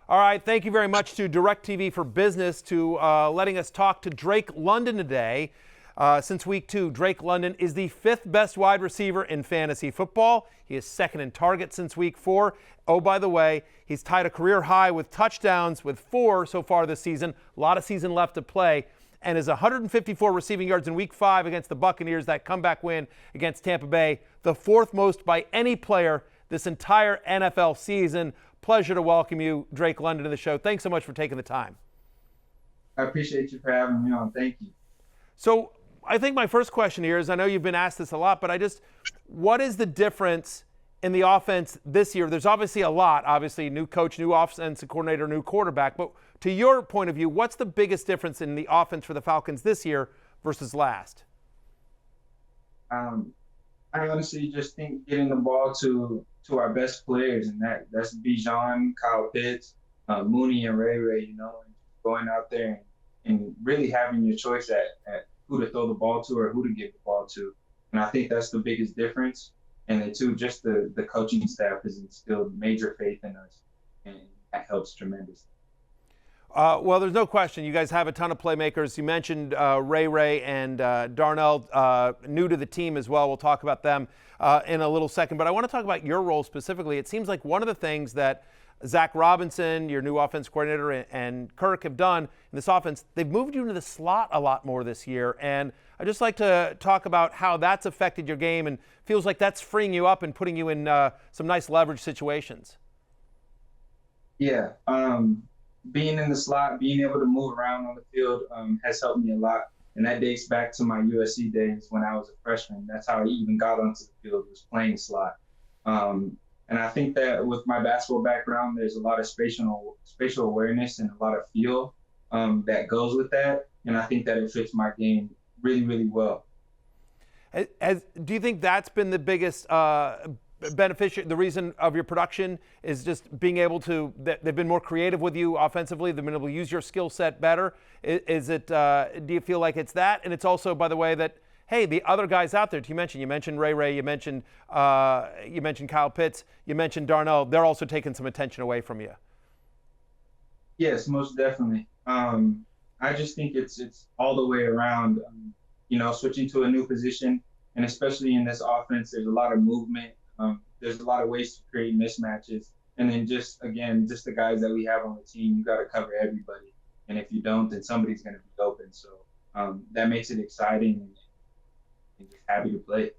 All right, thank you very much to DirecTV for Business to letting us talk to Drake London today. Since week 2, Drake London is the 5th best wide receiver in fantasy football. He is 2nd in targets since week 4. Oh, by the way, he's tied a career high with touchdowns with 4 so far this season. A lot of season left to play. And his 154 receiving yards in week 5 against the Buccaneers, that comeback win against Tampa Bay, the 4th most by any player this entire NFL season. Pleasure to welcome you, Drake London, to the show. Thanks so much for taking the time. I appreciate you for having me on. Thank you. So I think my first question here is, I know you've been asked this a lot, but what is the difference in the offense this year? There's obviously a lot, new coach, new offensive coordinator, new quarterback, but to your point of view, what's the biggest difference in the offense for the Falcons this year versus last? I honestly just think getting the ball to our best players, and that's Bijan, Kyle Pitts, Mooney, and Ray, and going out there and really having your choice at who to throw the ball to or who to give the ball to. And I think that's the biggest difference. And then, too, just the coaching staff has instilled major faith in us, and that helps tremendously. Well, there's no question. You guys have a ton of playmakers. You mentioned Ray and Darnell, new to the team as well. We'll talk about them in a little second. But I want to talk about your role specifically. It seems like one of the things that Zach Robinson, your new offense coordinator, and Kirk have done in this offense, they've moved you into the slot a lot more this year. And I'd just like to talk about how that's affected your game and feels like that's freeing you up and putting you in some nice leverage situations. Yeah. Being in the slot, being able to move around on the field has helped me a lot. And that dates back to my USC days when I was a freshman. That's how I even got onto the field, was playing slot. And I think that with my basketball background, there's a lot of spatial awareness and a lot of feel that goes with that. And I think that it fits my game really, really well. Do you think that's been the biggest the reason of your production is just being able to, they've been more creative with you offensively, they've been able to use your skill set better? Is it, do you feel like it's that? And it's also, by the way, that, hey, the other guys out there, you mentioned Ray, you mentioned Kyle Pitts, you mentioned Darnell, they're also taking some attention away from you. Yes, most definitely. I just think it's all the way around, switching to a new position, and especially in this offense, there's a lot of movement. There's a lot of ways to create mismatches. And then just the guys that we have on the team, you got to cover everybody. And if you don't, then somebody's going to be open. So that makes it exciting and just happy to play.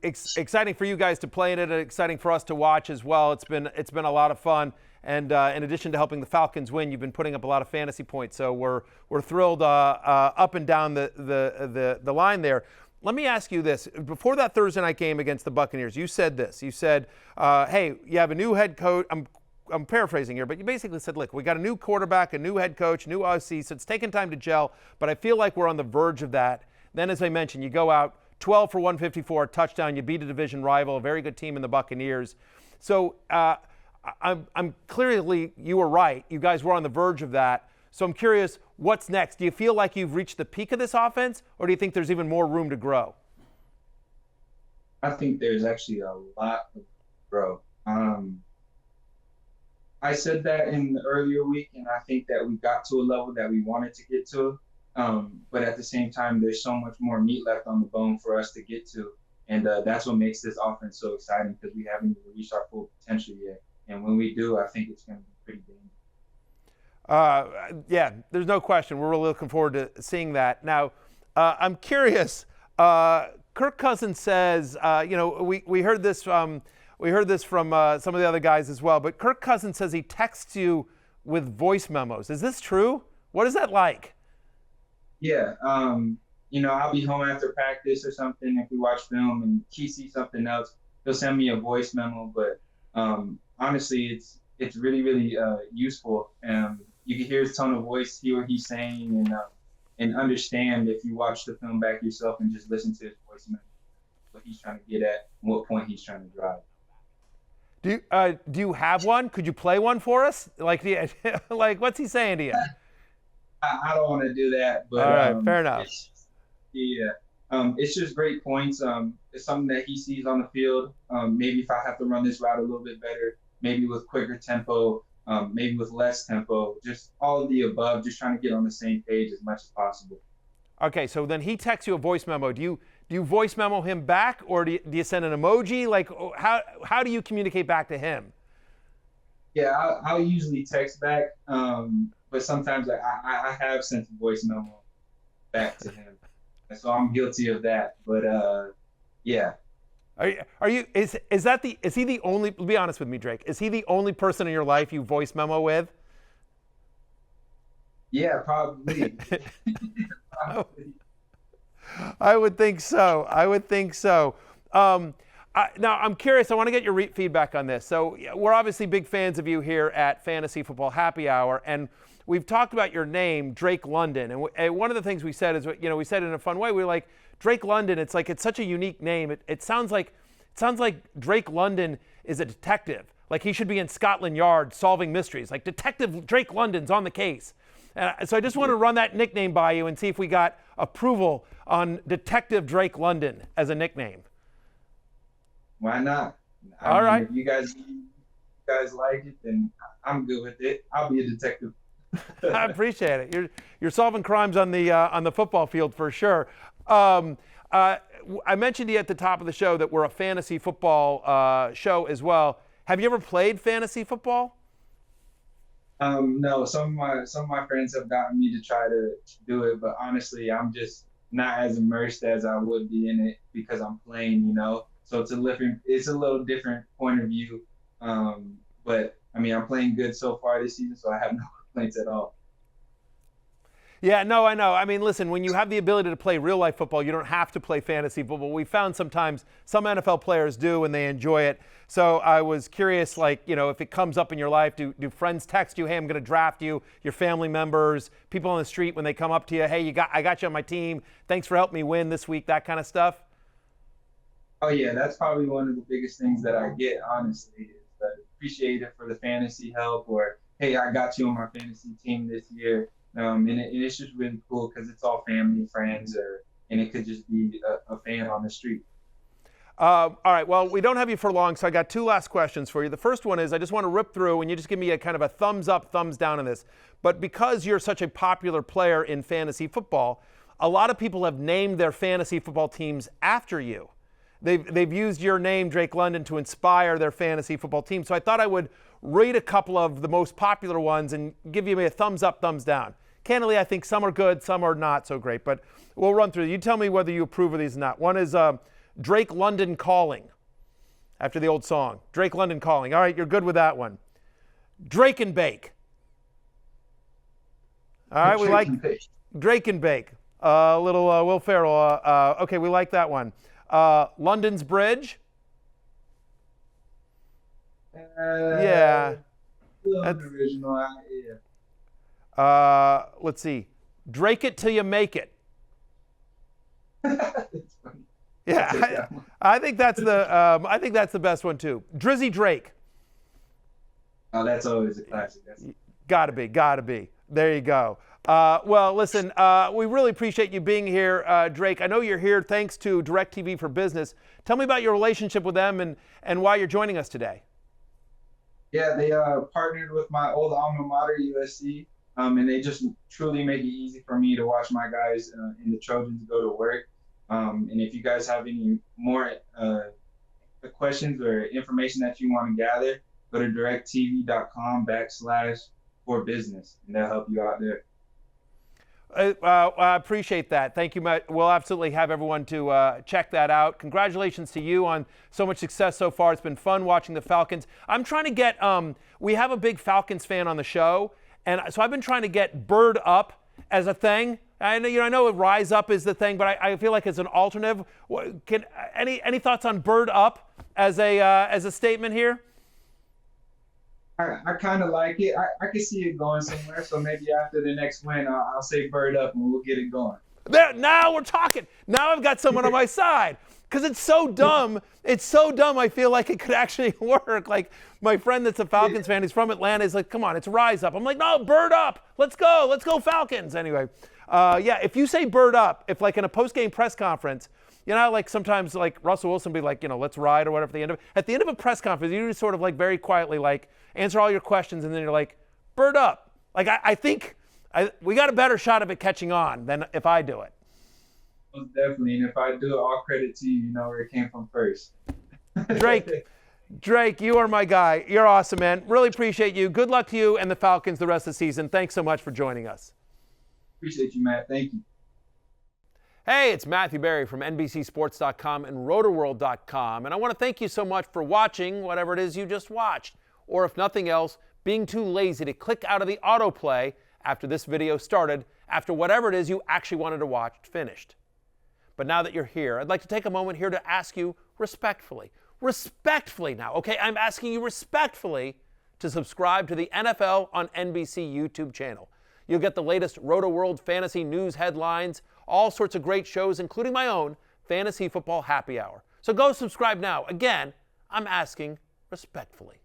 Exciting for you guys to play in it, and exciting for us to watch as well. It's been a lot of fun. And in addition to helping the Falcons win, you've been putting up a lot of fantasy points. So we're thrilled up and down the line there. Let me ask you this. Before that Thursday night game against the Buccaneers, you said this. You said, hey, you have a new head coach. I'm paraphrasing here, but you basically said, look, we got a new quarterback, a new head coach, new OC, so it's taken time to gel, but I feel like we're on the verge of that. Then, as I mentioned, you go out 12 for 154, touchdown. You beat a division rival, a very good team in the Buccaneers. So I'm clearly, you were right. You guys were on the verge of that. So I'm curious, what's next? Do you feel like you've reached the peak of this offense, or do you think there's even more room to grow? I think there's actually a lot of growth. I said that in the earlier week, and I think that we got to a level that we wanted to get to. But at the same time, there's so much more meat left on the bone for us to get to. And that's what makes this offense so exciting, because we haven't even reached our full potential yet. And when we do, I think it's going to be pretty dangerous. Yeah, there's no question. We're really looking forward to seeing that. Now, I'm curious. Kirk Cousins says, we heard this from some of the other guys as well. But Kirk Cousins says he texts you with voice memos. Is this true? What is that like? Yeah, I'll be home after practice or something. If we watch film and he sees something else, he'll send me a voice memo. But honestly, it's really, really useful. You can hear his tone of voice, hear what he's saying, and understand if you watch the film back yourself and just listen to his voice memo, what he's trying to get at, and what point he's trying to drive. Do you have one? Could you play one for us? Like what's he saying to you? I don't want to do that, but all right, fair enough. It's just great points. It's something that he sees on the field. Maybe if I have to run this route a little bit better, maybe with quicker tempo, maybe with less tempo, just all of the above, just trying to get on the same page as much as possible. Okay, so then he texts you a voice memo. Do you voice memo him back, or do you send an emoji? Like, how do you communicate back to him? Yeah, I'll usually text back, but sometimes I have sent a voice memo back to him, and so I'm guilty of that. But yeah. Is he the only, be honest with me, Drake, is he the only person in your life you voice memo with? Yeah, probably. Probably. I would think so. Now, I'm curious. I want to get your feedback on this. So we're obviously big fans of you here at Fantasy Football Happy Hour, and we've talked about your name, Drake London. And one of the things we said is, we said it in a fun way. We were like, Drake London. It's like, it's such a unique name. It sounds like Drake London is a detective. Like he should be in Scotland Yard solving mysteries. Like Detective Drake London's on the case. So I just want to run that nickname by you and see if we got approval on Detective Drake London as a nickname. Why not? All right. If you guys like it, then I'm good with it. I'll be a detective. I appreciate it. You're solving crimes on the football field for sure. I mentioned to you at the top of the show that we're a fantasy football show as well. Have you ever played fantasy football? No, some of my friends have gotten me to try to do it, but honestly, I'm just not as immersed as I would be in it because I'm playing, So it's a little different point of view. But I mean, I'm playing good so far this season, so I have no complaints at all. Yeah, no, I know. I mean, listen, when you have the ability to play real life football, you don't have to play fantasy football. We found sometimes some NFL players do and they enjoy it. So I was curious, if it comes up in your life, do friends text you, hey, I'm going to draft you, your family members, people on the street when they come up to you, hey, I got you on my team, thanks for helping me win this week, that kind of stuff? Oh, yeah, that's probably one of the biggest things that I get, honestly, is appreciate it for the fantasy help, or, hey, I got you on my fantasy team this year. And it's just really cool because it's all family, friends, and it could just be a fan on the street. All right, well, we don't have you for long, so I got two last questions for you. The first one is I just want to rip through, and you just give me a kind of a thumbs up, thumbs down on this. But because you're such a popular player in fantasy football, a lot of people have named their fantasy football teams after you. They've used your name, Drake London, to inspire their fantasy football team. So I thought I would rate a couple of the most popular ones and give you a thumbs up, thumbs down. Candidly, I think some are good, some are not so great, but we'll run through. You tell me whether you approve of these or not. One is Drake London Calling, after the old song. Drake London Calling. All right, you're good with that one. Drake and Bake. All right, we like Drake and Bake. A little Will Ferrell. Okay, we like that one. London's Bridge. Yeah. Original, yeah. Let's see. Drake it till you make it. That's funny. Yeah, I think that's the best one too. Drizzy Drake. Oh, that's always a classic. Gotta be. There you go. Well, listen, we really appreciate you being here, Drake. I know you're here thanks to DirecTV for Business. Tell me about your relationship with them and why you're joining us today. Yeah, they partnered with my old alma mater, USC. And they just truly make it easy for me to watch my guys in the Trojans go to work. And if you guys have any more questions or information that you want to gather, go to directtv.com/forbusiness, and they'll help you out there. I appreciate that. Thank you. We'll absolutely have everyone to check that out. Congratulations to you on so much success so far. It's been fun watching the Falcons. I'm trying to get we have a big Falcons fan on the show. And so I've been trying to get Bird Up as a thing. I know Rise Up is the thing, but I feel like it's an alternative. Any thoughts on Bird Up as a statement here? I kind of like it. I can see it going somewhere. So maybe after the next win, I'll say Bird Up and we'll get it going. There, now we're talking. Now I've got someone on my side. Because it's so dumb. It's so dumb. I feel like it could actually work. Like my friend that's a Falcons fan, he's from Atlanta. He's like, come on, it's Rise Up. I'm like, no, Bird Up. Let's go Falcons. Anyway, yeah, if you say Bird Up, if like in a post-game press conference, You know, like sometimes like Russell Wilson be like, let's ride or whatever at the end of a press conference, you just sort of like very quietly like answer all your questions and then you're like, bird up. Like I think we got a better shot of it catching on than if I do it. Most definitely. And if I do it, all credit to you. You know where it came from first. Drake, you are my guy. You're awesome, man. Really appreciate you. Good luck to you and the Falcons the rest of the season. Thanks so much for joining us. Appreciate you, Matt. Thank you. Hey, it's Matthew Berry from NBCSports.com and RotorWorld.com. And I want to thank you so much for watching whatever it is you just watched. Or if nothing else, being too lazy to click out of the autoplay after this video started, after whatever it is you actually wanted to watch finished. But now that you're here, I'd like to take a moment here to ask you respectfully now, okay? I'm asking you respectfully to subscribe to the NFL on NBC YouTube channel. You'll get the latest Roto-World fantasy news headlines, all sorts of great shows, including my own Fantasy Football Happy Hour. So go subscribe now. Again, I'm asking respectfully.